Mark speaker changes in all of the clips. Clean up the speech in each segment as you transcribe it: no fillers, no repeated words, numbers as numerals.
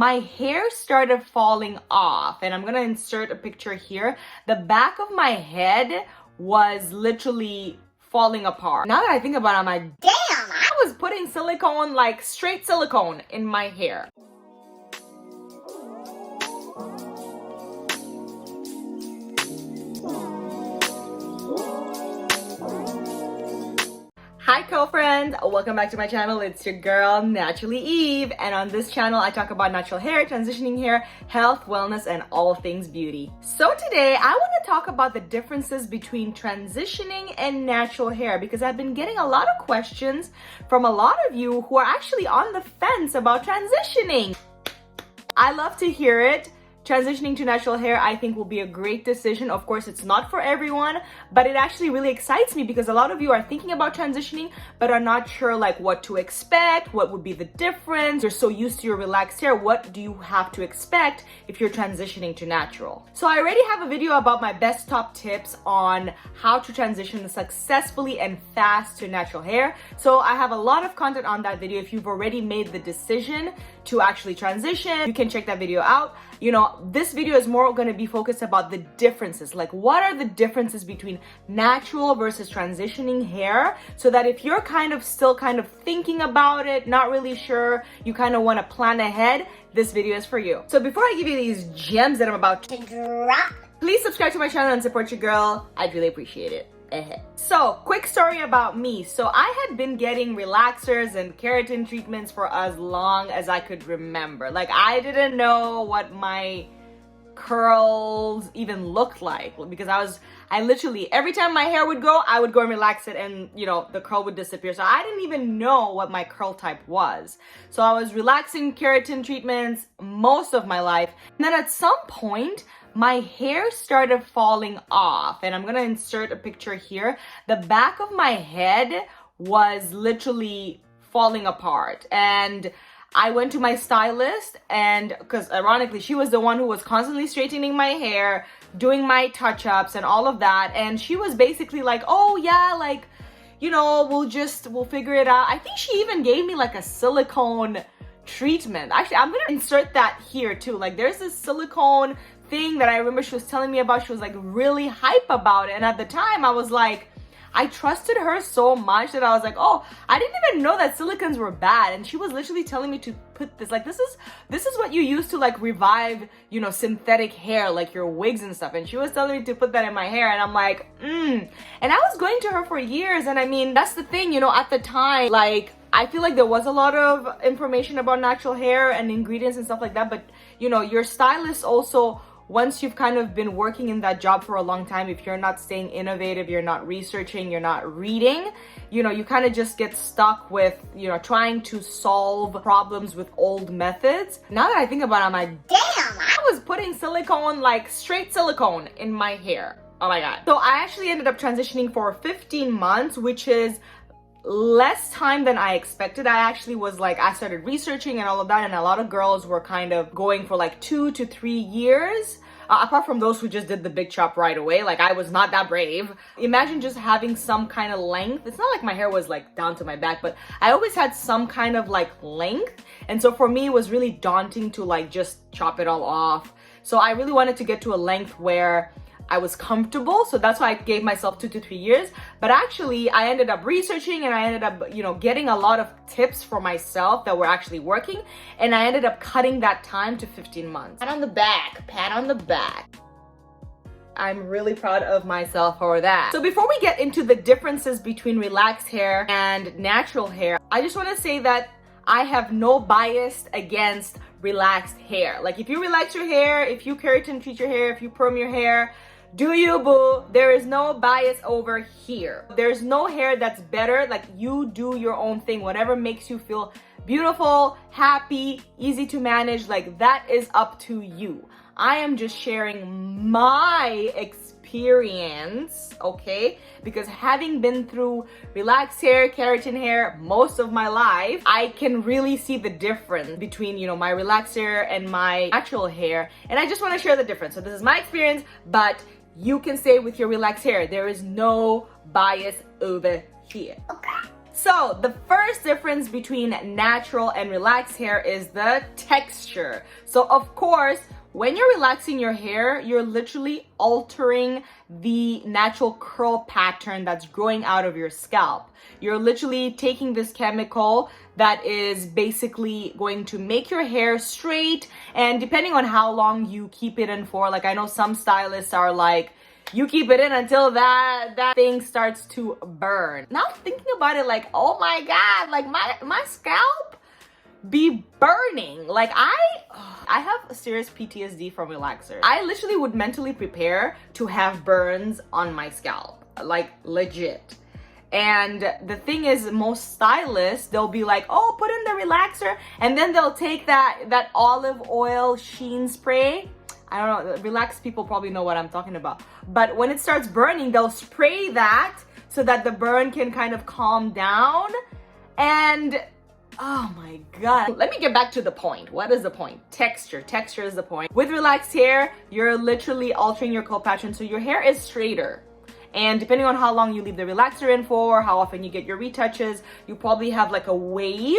Speaker 1: My hair started falling off, and I'm gonna insert a picture here. The back of my head was literally falling apart. Now that I think about it, I'm like, damn, I was putting silicone, like straight silicone in my hair. Hi girlfriend, welcome back to my channel. It's your girl naturallyeve, and on this channel I talk about natural hair, transitioning hair, health, wellness, and all things beauty. So today I want to talk about the differences between transitioning and natural hair, because I've been getting a lot of questions from a lot of you who are actually on the fence about transitioning. I love to hear it. Transitioning to natural hair, I think, will be a great decision. Of course, it's not for everyone, but it actually really excites me because a lot of you are thinking about transitioning but are not sure like what to expect, what would be the difference. You're so used to your relaxed hair. What do you have to expect if you're transitioning to natural? So I already have a video about my best top tips on how to transition successfully and fast to natural hair. So I have a lot of content on that video. If you've already made the decision to actually transition, you can check that video out. You know, this video is more going to be focused about the differences, like what are the differences between natural versus transitioning hair, so that if you're still thinking about it, not really sure, you kind of want to plan ahead, this video is for you. So before I give you these gems that I'm about to drop, please subscribe to my channel and support your girl. I'd really appreciate it. So, quick story about me. So I had been getting relaxers and keratin treatments for as long as I could remember. Like, I didn't know what my curls even looked like, because I literally, every time my hair would go, I would go and relax it, and you know, the curl would disappear. So I didn't even know what my curl type was. So I was relaxing keratin treatments most of my life. And then at some point, my hair started falling off, and I'm gonna insert a picture here. The back of my head was literally falling apart, and I went to my stylist, and because ironically she was the one who was constantly straightening my hair, doing my touch-ups and all of that, and she was basically like, oh yeah, like, you know, we'll figure it out. I think she even gave me like a silicone treatment. Actually, I'm gonna insert that here too. Like, there's this silicone thing that I remember she was telling me about. She was like really hype about it, and at the time I was like, I trusted her so much that I was like, oh, I didn't even know that silicones were bad. And she was literally telling me to put this, like, this is what you use to like revive, you know, synthetic hair, like your wigs and stuff. And she was telling me to put that in my hair, and I'm like, And I was going to her for years, and I mean, that's the thing, you know, at the time, like, I feel like there was a lot of information about natural hair and ingredients and stuff like that, but you know, your stylist also, once you've kind of been working in that job for a long time, if you're not staying innovative, you're not researching, you're not reading, you know, you kind of just get stuck with, you know, trying to solve problems with old methods. Now that I think about it, I'm like, damn, I was putting silicone, like straight silicone in my hair. Oh my God. So I actually ended up transitioning for 15 months, which is less time than I expected. I started researching and all of that, and a lot of girls were kind of going for like 2 to 3 years. Apart from those who just did the big chop right away. Like, I was not that brave. Imagine just having some kind of length. It's not like my hair was like down to my back, but I always had some kind of like length. And so for me, it was really daunting to like just chop it all off. So I really wanted to get to a length where I was comfortable. So that's why I gave myself 2 to 3 years. But actually, I ended up researching, and I ended up, you know, getting a lot of tips for myself that were actually working. And I ended up cutting that time to 15 months. Pat on the back, pat on the back. I'm really proud of myself for that. So before we get into the differences between relaxed hair and natural hair, I just want to say that I have no bias against relaxed hair. Like, if you relax your hair, if you keratin treat your hair, if you perm your hair, do you, boo? There is no bias over here. There's no hair that's better. Like, you do your own thing. Whatever makes you feel beautiful, happy, easy to manage, like, that is up to you. I am just sharing my experience, okay? Because having been through relaxed hair, keratin hair most of my life, I can really see the difference between, you know, my relaxed hair and my natural hair. And I just want to share the difference. So this is my experience, but you can say with your relaxed hair, there is no bias over here. Okay. So the first difference between natural and relaxed hair is the texture. So of course, when you're relaxing your hair, you're literally altering the natural curl pattern that's growing out of your scalp. You're literally taking this chemical that is basically going to make your hair straight, and depending on how long you keep it in for, like I know some stylists are like, you keep it in until that thing starts to burn. Now thinking about it, like, oh my God, like my scalp be burning. Like I have a serious PTSD from relaxer. I literally would mentally prepare to have burns on my scalp, like legit. And the thing is, most stylists, they'll be like, oh, put in the relaxer, and then they'll take that olive oil sheen spray. I don't know, relaxed people probably know what I'm talking about. But when it starts burning, they'll spray that so that the burn can kind of calm down. And oh my God. Let me get back to the point. What is the point? Texture. Texture is the point. With relaxed hair, you're literally altering your curl pattern so your hair is straighter. And depending on how long you leave the relaxer in for, how often you get your retouches, you probably have like a wave.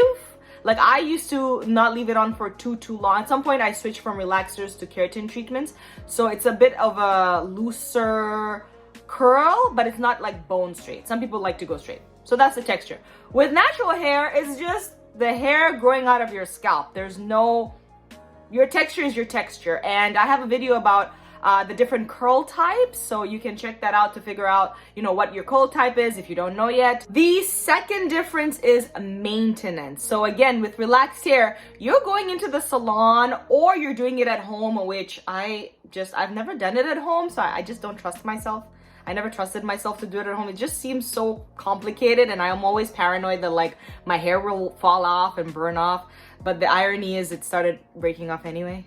Speaker 1: Like I used to not leave it on for too long. At some point I switched from relaxers to keratin treatments. So it's a bit of a looser curl, but it's not like bone straight. Some people like to go straight. So that's the texture. With natural hair, it's just the hair growing out of your scalp. There's no, your texture is your texture. And I have a video about the different curl types, so you can check that out to figure out, you know, what your curl type is if you don't know yet. The second difference is maintenance. So again, with relaxed hair, you're going into the salon or you're doing it at home, which I've never done it at home, so I just don't trust myself. I never trusted myself to do it at home. It just seems so complicated, and I'm always paranoid that like my hair will fall off and burn off. But the irony is it started breaking off anyway.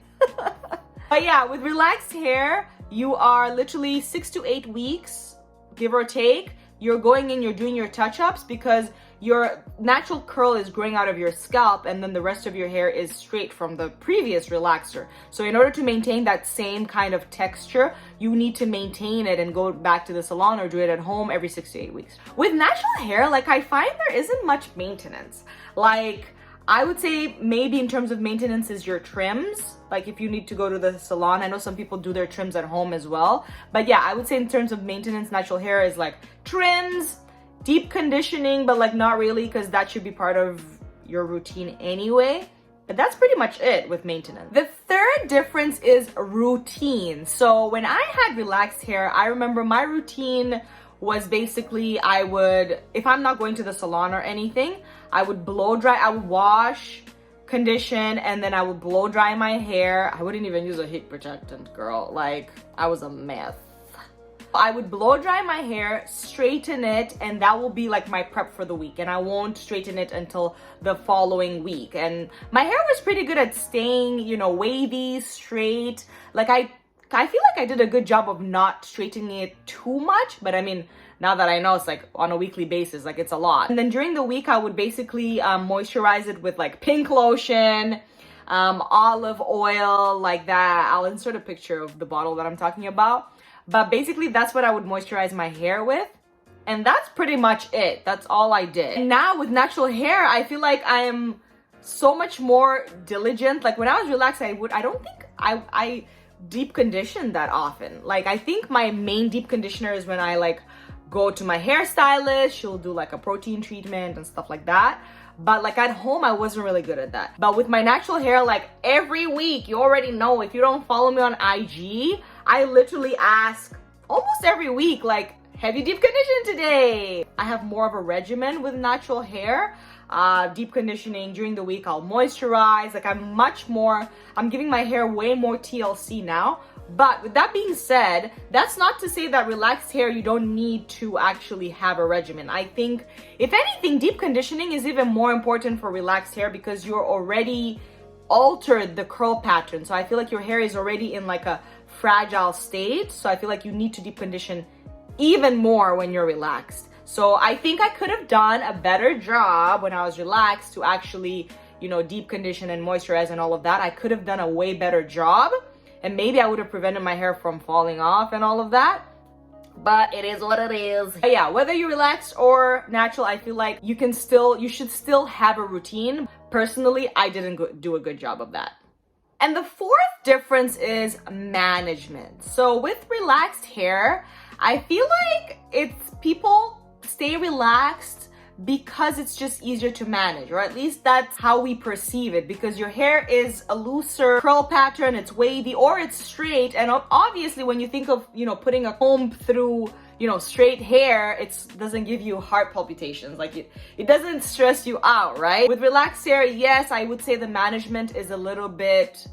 Speaker 1: But yeah, with relaxed hair, you are literally 6 to 8 weeks, give or take. You're going in, you're doing your touch-ups because your natural curl is growing out of your scalp, and then the rest of your hair is straight from the previous relaxer. So in order to maintain that same kind of texture, you need to maintain it and go back to the salon or do it at home every 6 to 8 weeks. With natural hair, like I find there isn't much maintenance. Like I would say maybe in terms of maintenance is your trims. Like if you need to go to the salon, I know some people do their trims at home as well. But yeah, I would say in terms of maintenance, natural hair is like trims, deep conditioning, but like not really, because that should be part of your routine anyway. But that's pretty much it with maintenance. The third difference is routine. So when I had relaxed hair, I remember my routine was basically I would, if I'm not going to the salon or anything, I would blow dry, I would wash, condition, and then I would blow dry my hair. I wouldn't even use a heat protectant, girl. Like, I was a mess. I would blow dry my hair, straighten it, and that will be like my prep for the week. And I won't straighten it until the following week. And my hair was pretty good at staying, you know, wavy, straight. Like I feel like I did a good job of not straightening it too much, but I mean, now that I know, it's like on a weekly basis, like it's a lot. And then during the week, I would basically moisturize it with like pink lotion, olive oil, like that. I'll insert a picture of the bottle that I'm talking about. But basically, that's what I would moisturize my hair with. And that's pretty much it. That's all I did. And now with natural hair, I feel like I am so much more diligent. Like when I was relaxed, I don't think I deep condition that often. Like I think my main deep conditioner is when I like go to my hairstylist. She'll do like a protein treatment and stuff like that. But like at home, I wasn't really good at that. But with my natural hair, like every week, you already know, if you don't follow me on IG, I literally ask almost every week, like, have you deep conditioned today? I have more of a regimen with natural hair. Deep conditioning during the week, I'll moisturize. Like I'm giving my hair way more TLC now. But with that being said, that's not to say that relaxed hair, you don't need to actually have a regimen. I think, if anything, deep conditioning is even more important for relaxed hair because you're already altered the curl pattern. So I feel like your hair is already in like a fragile state. So I feel like you need to deep condition even more when you're relaxed. So I think I could have done a better job when I was relaxed to actually, you know, deep condition and moisturize and all of that. I could have done a way better job. And maybe I would have prevented my hair from falling off and all of that. but it is what it is. But yeah, whether you relax or natural, I feel like you should still have a routine. Personally, I didn't do a good job of that. And the fourth difference is management. So with relaxed hair, I feel like people stay relaxed because it's just easier to manage, or at least that's how we perceive it, because your hair is a looser curl pattern, it's wavy or it's straight. And obviously when you think of, putting a comb through, straight hair, it doesn't give you heart palpitations. Like it doesn't stress you out, right? With relaxed hair, yes, I would say the management is a little bit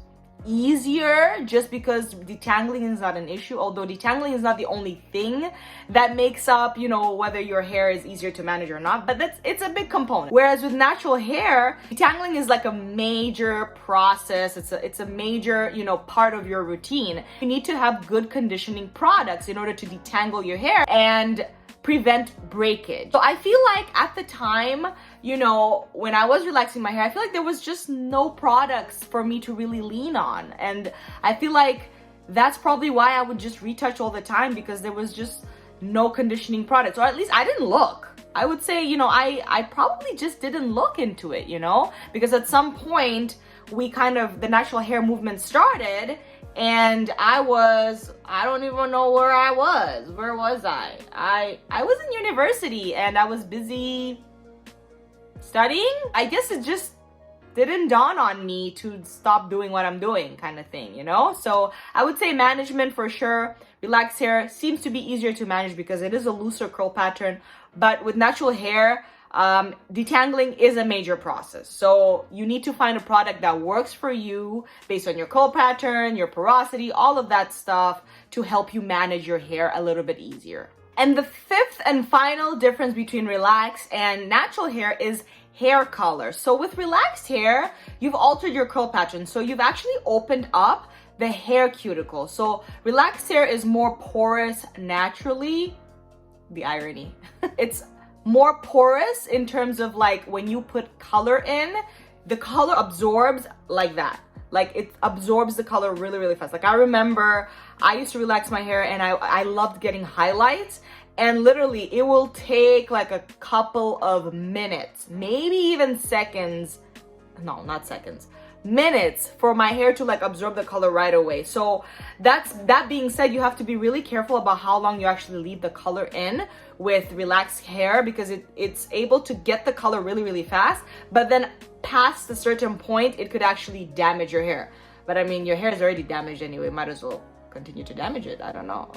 Speaker 1: easier just because detangling is not an issue, although detangling is not the only thing that makes up whether your hair is easier to manage or not, but it's a big component. Whereas with natural hair, detangling is like a major process. It's a major part of your routine. You need to have good conditioning products in order to detangle your hair and prevent breakage. So I feel like at the time, when I was relaxing my hair, I feel like there was just no products for me to really lean on. And I feel like that's probably why I would just retouch all the time, because there was just no conditioning products, or at least I didn't look. I would say, I probably just didn't look into it, because at some point the natural hair movement started, and I don't even know where I was. Where was I? I was in university and I was busy studying. I guess it just didn't dawn on me to stop doing what I'm doing, kind of thing, So I would say management for sure. Relaxed hair seems to be easier to manage because it is a looser curl pattern, but with natural hair, detangling is a major process. So you need to find a product that works for you based on your curl pattern, your porosity, all of that stuff to help you manage your hair a little bit easier. And the fifth and final difference between relaxed and natural hair is hair color. So with relaxed hair, you've altered your curl pattern. So you've actually opened up the hair cuticle. So relaxed hair is more porous naturally. The irony. It's more porous in terms of like when you put color in, the color absorbs like that. Like it absorbs the color really, really fast. Like I remember I used to relax my hair and I loved getting highlights, and literally it will take like a couple of minutes, maybe even seconds. No, not seconds. Minutes for my hair to like absorb the color right away. So that being said, you have to be really careful about how long you actually leave the color in with relaxed hair, because it's able to get the color really, really fast, but then past a certain point it could actually damage your hair. But I mean, your hair is already damaged anyway, might as well continue to damage it. I don't know.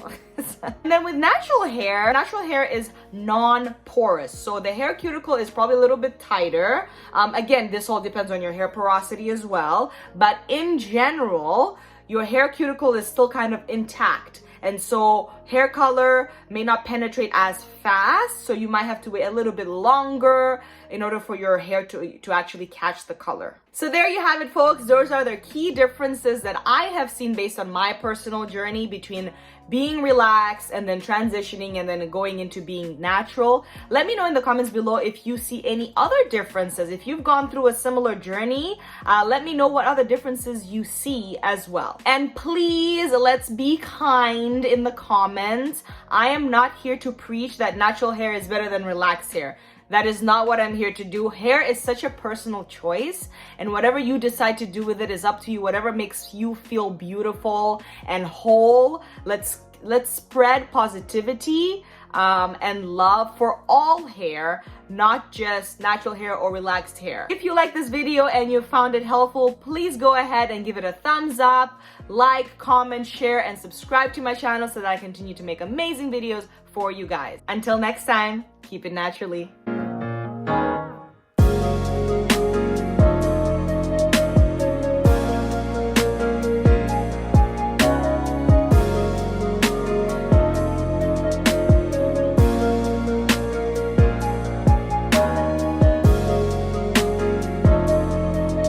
Speaker 1: And then with natural hair is non-porous, so the hair cuticle is probably a little bit tighter. Again, this all depends on your hair porosity as well, but in general your hair cuticle is still kind of intact, and so hair color may not penetrate as fast, so you might have to wait a little bit longer in order for your hair to actually catch the color. So there you have it, folks. Those are the key differences that I have seen based on my personal journey between being relaxed and then transitioning and then going into being natural. Let me know in the comments below if you see any other differences. If you've gone through a similar journey, let me know what other differences you see as well. And please, let's be kind in the comments. I am not here to preach that natural hair is better than relaxed hair. That is not what I'm here to do. Hair is such a personal choice, and whatever you decide to do with it is up to you. Whatever makes you feel beautiful and whole. Let's spread positivity and love for all hair, not just natural hair or relaxed hair. If you like this video and you found it helpful, please go ahead and give it a thumbs up, like, comment, share, and subscribe to my channel so that I continue to make amazing videos for you guys. Until next time, keep it naturally.